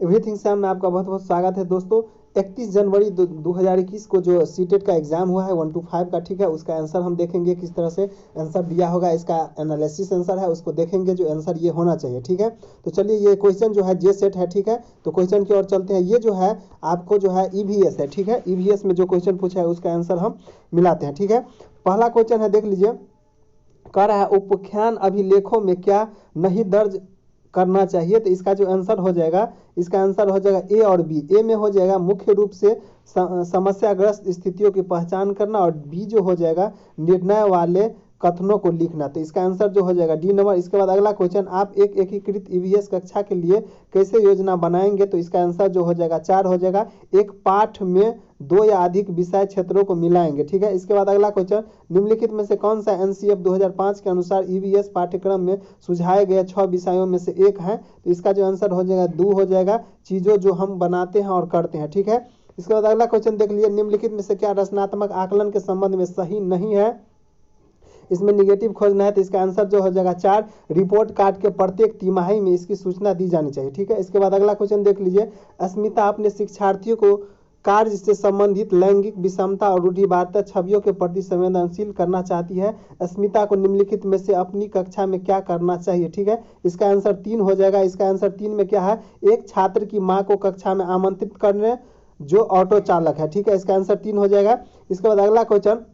Everything Sam में आपका बहुत बहुत स्वागत है दोस्तों। 31 जनवरी 2021 को जो सीटेट का एग्जाम हुआ है 1 to 5 का, ठीक है, उसका आंसर हम देखेंगे किस तरह से आंसर दिया होगा। इसका एनालिसिस आंसर है, उसको देखेंगे जो आंसर ये होना चाहिए, ठीक है। तो चलिए, ये क्वेश्चन जो है जे सेट है, ठीक है। तो क्वेश्चन की ओर चलते हैं। ये जो है आपको जो है ईवीएस है, ठीक है। ईवीएस में जो क्वेश्चन पूछा है उसका आंसर हम मिलाते हैं, ठीक है। पहला क्वेश्चन है, देख लीजिए। कह रहा है उपाख्यान अभिलेखों में क्या नहीं दर्ज करना चाहिए। तो इसका जो आंसर हो जाएगा, इसका आंसर हो जाएगा ए और बी। ए में हो जाएगा मुख्य रूप से समस्याग्रस्त स्थितियों की पहचान करना, और बी जो हो जाएगा निर्णय वाले कथनों को लिखना। तो इसका आंसर जो हो जाएगा डी नंबर। इसके बाद अगला क्वेश्चन, आप एक एकीकृत ईवीएस कक्षा के लिए कैसे योजना बनाएंगे। तो इसका आंसर जो हो जाएगा 4 हो जाएगा। एक पाठ में 2 या अधिक विषय क्षेत्रों को मिलाएंगे, ठीक है। इसके बाद अगला क्वेश्चन, निम्नलिखित में से कौन सा एनसीएफ 2005 के अनुसार ईवीएस पाठ्यक्रम में सुझाए गए 6 विषयों में से एक है। तो इसका जो आंसर हो जाएगा 2 हो जाएगा, चीजों जो हम बनाते हैं और करते हैं, ठीक है। इसके बाद अगला क्वेश्चन देख लीजिए, निम्नलिखित में से क्या रचनात्मक आकलन के संबंध में सही नहीं है। इसमें निगेटिव खोजना है। तो इसका आंसर जो हो जाएगा 4, रिपोर्ट कार्ड के प्रत्येक तिमाही में इसकी सूचना दी जानी चाहिए, ठीक है। इसके बाद अगला क्वेश्चन देख लीजिए, अस्मिता अपने शिक्षार्थियों को कार्य से संबंधित लैंगिक विषमता और रूढ़िवादिता छवियों के प्रति संवेदनशील करना चाहती है। अस्मिता को निम्नलिखित में से अपनी कक्षा में क्या करना चाहिए, ठीक है। इसका आंसर 3 हो जाएगा। इसका आंसर 3 में क्या है, एक छात्र की मां को कक्षा में आमंत्रित करने जो ऑटो चालक है, ठीक है। इसका आंसर 3 हो जाएगा। इसके बाद अगला क्वेश्चन,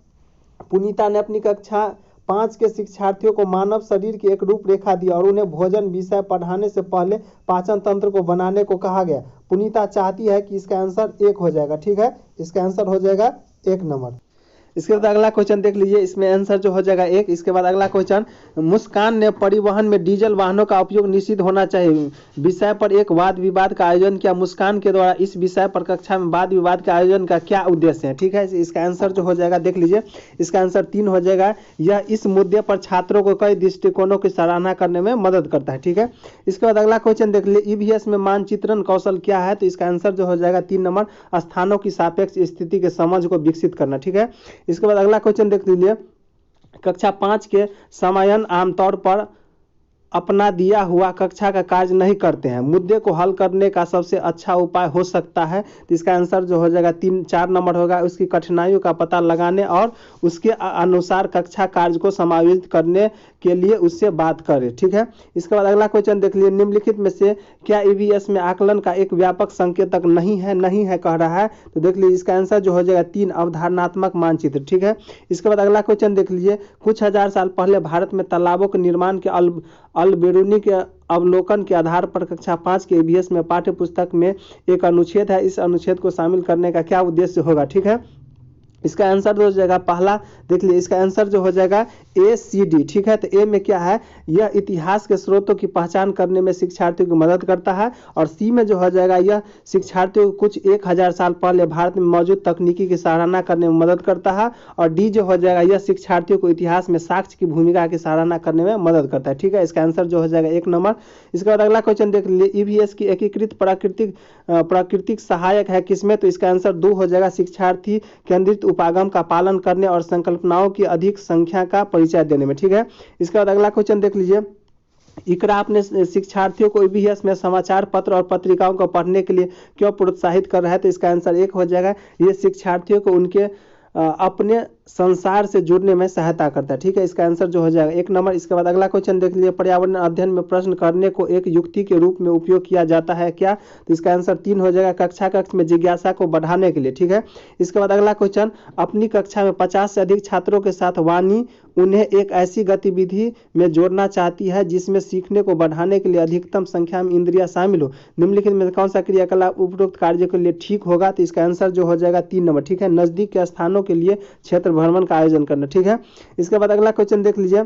पुनीता ने अपनी कक्षा 5 के शिक्षार्थियों को मानव शरीर की एक रूपरेखा दी और उन्हें भोजन विषय पढ़ाने से पहले पाचन तंत्र को बनाने को कहा गया। पुनीता चाहती है कि इसका आंसर 1 हो जाएगा, ठीक है। इसका आंसर हो जाएगा 1 नंबर। इसके बाद अगला क्वेश्चन देख लीजिए, इसमें आंसर जो हो जाएगा 1। इसके बाद अगला क्वेश्चन, मुस्कान ने परिवहन में डीजल वाहनों का उपयोग निषिद्ध होना चाहिए विषय पर एक वाद विवाद का आयोजन किया। मुस्कान के द्वारा इस विषय पर कक्षा में वाद विवाद के आयोजन का क्या उद्देश्य है, ठीक है। इसका आंसर जो हो जाएगा देख लीजिए, इसका आंसर 3 हो जाएगा। यह इस मुद्दे पर छात्रों को कई दृष्टिकोणों की सराहना करने में मदद करता है, ठीक है। इसके बाद अगला क्वेश्चन देख लीजिए, ईवीएस में मानचित्रण कौशल क्या है। तो इसका आंसर जो हो जाएगा 3 नंबर, स्थानों की सापेक्ष स्थिति के समझ को विकसित करना, ठीक है। इसके बाद अगला क्वेश्चन देख लीजिए, कक्षा 5 के समायन आमतौर पर अपना दिया हुआ कक्षा का कार्य नहीं करते हैं, मुद्दे को हल करने का सबसे अच्छा उपाय हो सकता है। तो इसका आंसर जो हो जाएगा 4 नंबर होगा। उसकी कठिनाइयों का पता लगाने और उसके अनुसार कक्षा कार्य को समायोजित करने के लिए उससे बात करें, ठीक है। इसके बाद अगला क्वेश्चन देख लीजिए, निम्नलिखित में से क्या ईवीएस में आकलन का एक व्यापक संकेतक नहीं है कह रहा है। तो देख लीजिए, इसका आंसर जो हो जाएगा 3, अवधारणात्मक मानचित्र, ठीक है। इसके बाद अगला क्वेश्चन देख लीजिए, कुछ हजार साल पहले भारत में तालाबों के निर्माण के अल-बेरूनी के अवलोकन के आधार पर कक्षा 5 के ईवीएस में पाठ्य पुस्तक में एक अनुच्छेद है। इस अनुच्छेद को शामिल करने का क्या उद्देश्य होगा, ठीक है। इसका आंसर हो जाएगा पहला, देख लीजिए, इसका आंसर जो हो जाएगा ACD, ठीक है। तो ए में क्या है, यह इतिहास के स्रोतों की पहचान करने में शिक्षार्थियों की मदद करता है। और सी में जो हो जाएगा, यह शिक्षार्थियों को कुछ 1000 साल पहले भारत में मौजूद तकनीकी की सराहना करने में मदद करता है। और डी जो हो जाएगा, यह शिक्षार्थियों को इतिहास में साक्ष्य की भूमिका की सराहना करने में मदद करता है, ठीक है। इसका आंसर जो हो जाएगा 1 नंबर। इसके बाद अगला क्वेश्चन देख लीजिए, ईवीएस की एकीकृत प्राकृतिक सहायक है किसमें। तो इसका आंसर 2 हो जाएगा, शिक्षार्थी केंद्रित उपागम का पालन करने और संकल्पनाओं की अधिक संख्या का परिचय देने में, ठीक है। इसके बाद अगला क्वेश्चन देख लीजिए, इकरा अपने शिक्षार्थियों को ईवीएस में समाचार पत्र और पत्रिकाओं को पढ़ने के लिए क्यों प्रोत्साहित कर रहा है। तो इसका आंसर 1 हो जाएगा, ये शिक्षार्थियों को उनके अपने संसार से जुड़ने में सहायता करता है, ठीक है। इसका आंसर जो हो जाएगा 1 नंबर। इसके बाद अगला क्वेश्चन देख लीजिए, पर्यावरण अध्ययन में प्रश्न करने को एक युक्ति के रूप में उपयोग किया जाता है क्या। तो इसका आंसर 3 हो जाएगा, कक्ष में जिज्ञासा को बढ़ाने के लिए, ठीक है। इसके बाद अगला क्वेश्चन, अपनी कक्षा में 50 से अधिक छात्रों के साथ वाणी उन्हें एक ऐसी गतिविधि में जोड़ना चाहती है जिसमें सीखने को बढ़ाने के लिए अधिकतम संख्या में इंद्रियां शामिल हो। निम्नलिखित में कौन सा क्रियाकलाप उपरोक्त कार्य के लिए ठीक होगा। तो इसका आंसर जो हो जाएगा 3 नंबर, ठीक है। नजदीक के स्थानों के लिए क्षेत्र भ्रमण का आयोजन करना, ठीक है। इसके बाद अगला क्वेश्चन देख लीजिए,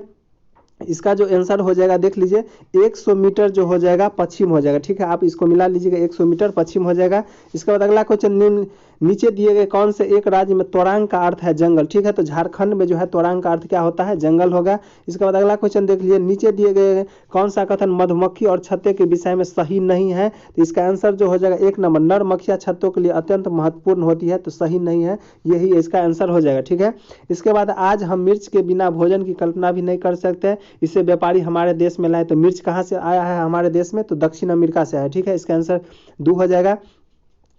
इसका जो आंसर हो जाएगा देख लीजिए, 100 मीटर जो हो जाएगा पश्चिम हो जाएगा, ठीक है। आप इसको मिला लीजिएगा, 100 मीटर पश्चिम हो जाएगा। इसके बाद अगला क्वेश्चन, नीचे दिए गए कौन से एक राज्य में तोरांग का अर्थ है जंगल, ठीक है। तो झारखंड में जो है तोरांग का अर्थ क्या होता है, जंगल होगा। इसके बाद अगला क्वेश्चन देख लीजिए, नीचे दिए गए कौन सा कथन मधुमक्खी और छत्ते के विषय में सही नहीं है। तो इसका आंसर जो हो जाएगा 1 नंबर, नर मक्खियां छत्तों के लिए अत्यंत महत्वपूर्ण होती है, तो सही नहीं है, यही इसका आंसर हो जाएगा, ठीक है। इसके बाद, आज हम मिर्च के बिना भोजन की कल्पना भी नहीं कर सकते। इसे व्यापारी हमारे देश में लाए। तो मिर्च कहाँ से आया है हमारे देश में? तो दक्षिण अमेरिका से आया। ठीक है, इसका आंसर 2 हो जाएगा।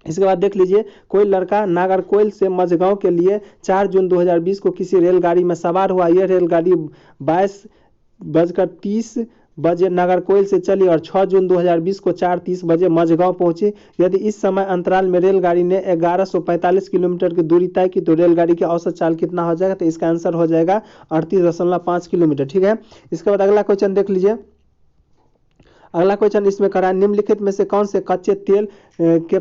इसके बाद देख लीजिए, कोई लड़का नागरकोइल से मझगांव के लिए 4 जून 2020 को किसी रेलगाड़ी में सवार हुआ। यह रेलगाड़ी 22:30 नागरकोइल से चली और 6 जून 2020 को 4:30 बजे मझगांव पहुंची। यदि इस समय अंतराल में रेलगाड़ी ने 1145 किलोमीटर की दूरी तय की तो रेलगाड़ी की औसत चाल कितना हो जाएगा? तो इसका आंसर हो जाएगा 38.5 किलोमीटर। ठीक है, इसके बाद अगला क्वेश्चन देख लीजिए। अगला क्वेश्चन इसमें करा है, निम्नलिखित में से कौन से कच्चे तेल के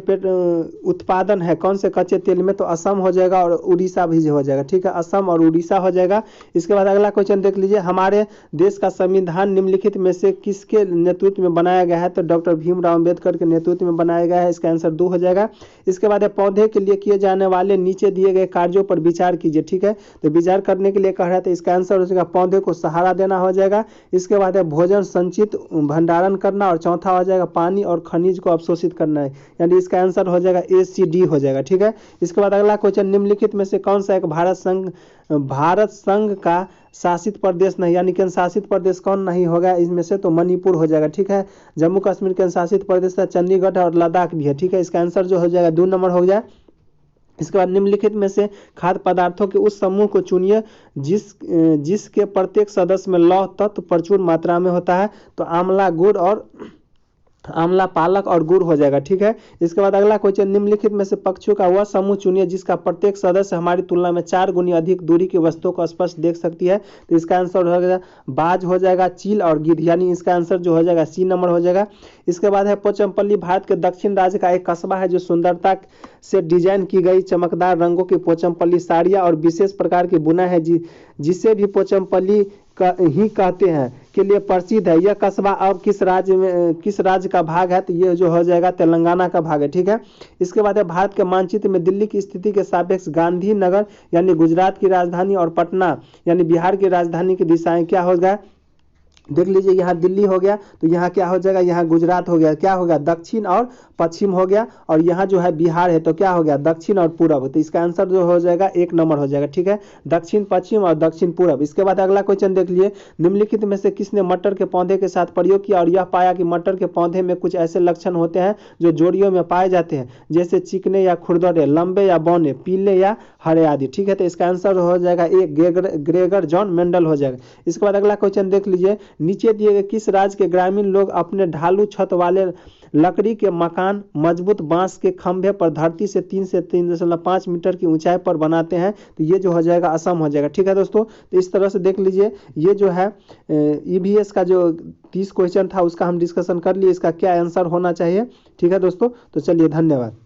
उत्पादन है? कौन से कच्चे तेल में? तो असम हो जाएगा और उड़ीसा भी हो जाएगा। ठीक है, असम और उड़ीसा हो जाएगा। इसके बाद अगला क्वेश्चन देख लीजिए, हमारे देश का संविधान निम्नलिखित में से किसके नेतृत्व में बनाया गया है? तो डॉक्टर भीमराव अम्बेडकर के नेतृत्व में बनाया गया है। इसका आंसर 2 हो जाएगा। इसके बाद पौधे के लिए किए जाने वाले नीचे दिए गए कार्यों पर विचार कीजिए। ठीक है, तो विचार करने के लिए कह रहा है, तो इसका आंसर हो जाएगा पौधे को सहारा देना हो जाएगा। इसके बाद भोजन संचित भंडारण करना और चौथा हो जाएगा पानी और खनिज को अवशोषित करना है, यानी इसका आंसर हो जाएगा ACD हो जाएगा। ठीक है, इसके बाद अगला क्वेश्चन, निम्नलिखित में से कौन सा एक भारत संघ का शासित प्रदेश नहीं, यानी केंद्र शासित प्रदेश कौन नहीं होगा इसमें से? तो मणिपुर हो जाएगा। ठीक है, जम्मू कश्मीर केंद्र शासित प्रदेश है, चंडीगढ़ और लद्दाख भी है। ठीक है, इसका आंसर जो हो जाएगा 2 नंबर हो जाए। इसके बाद निम्नलिखित में से खाद्य पदार्थों के उस समूह को चुनिए जिसके प्रत्येक सदस्य में लौह तत्व प्रचुर मात्रा में होता है। तो आंवला, पालक और गुड़ हो जाएगा। ठीक है, इसके बाद अगला क्वेश्चन, निम्नलिखित में से पक्षियों का वह समूह चुनिए जिसका प्रत्येक सदस्य हमारी तुलना में 4 गुनी अधिक दूरी की वस्तुओं को स्पष्ट देख सकती है। तो इसका आंसर हो जाएगा बाज हो जाएगा, चील और गिद्ध, यानी इसका आंसर जो हो जाएगा C नंबर हो जाएगा। इसके बाद है पोचमपल्ली भारत के दक्षिण राज्य का एक कस्बा है जो सुंदरता से डिजाइन की गई चमकदार रंगों की पोचमपल्ली साड़ियाँ और विशेष प्रकार की बुनाई है जिसे भी पोचमपल्ली ही कहते हैं के लिए प्रसिद्ध है। यह कस्बा अब किस राज्य का भाग है? तो ये जो हो जाएगा तेलंगाना का भाग है। ठीक है, इसके बाद है भारत के मानचित्र में दिल्ली की स्थिति के सापेक्ष गांधीनगर यानी गुजरात की राजधानी और पटना यानी बिहार की राजधानी की दिशाएं क्या होगा? देख लीजिए, यहाँ दिल्ली हो गया तो यहाँ क्या हो जाएगा? यहाँ गुजरात हो गया। क्या हो गया? दक्षिण और पश्चिम हो गया। और यहाँ जो है बिहार है तो क्या हो गया? दक्षिण और पूरब। तो इसका आंसर जो हो जाएगा 1 नंबर हो जाएगा। ठीक है, दक्षिण पश्चिम और दक्षिण पूरब। इसके बाद अगला क्वेश्चन देख लिए, निम्नलिखित में से किसने मटर के पौधे के साथ प्रयोग किया और यह पाया कि मटर के पौधे में कुछ ऐसे लक्षण होते हैं जो जोड़ियों में पाए जाते हैं, जैसे चिकने या खुरदरे, लंबे या बौने, पीले या हरे आदि। ठीक है, तो इसका आंसर हो जाएगा ग्रेगर जॉन मेंडल हो जाएगा। इसके बाद अगला क्वेश्चन देख लीजिए, नीचे दिए गए किस राज्य के ग्रामीण लोग अपने ढालू छत वाले लकड़ी के मकान मजबूत बांस के खंभे पर धरती से 3 से 3.5 मीटर की ऊंचाई पर बनाते हैं? तो ये जो हो जाएगा असम हो जाएगा। ठीक है दोस्तों, तो इस तरह से देख लीजिए, ये जो है EVS का जो 30 क्वेश्चन था उसका हम डिस्कशन कर लिए, इसका क्या आंसर होना चाहिए। ठीक है दोस्तों, तो चलिए धन्यवाद।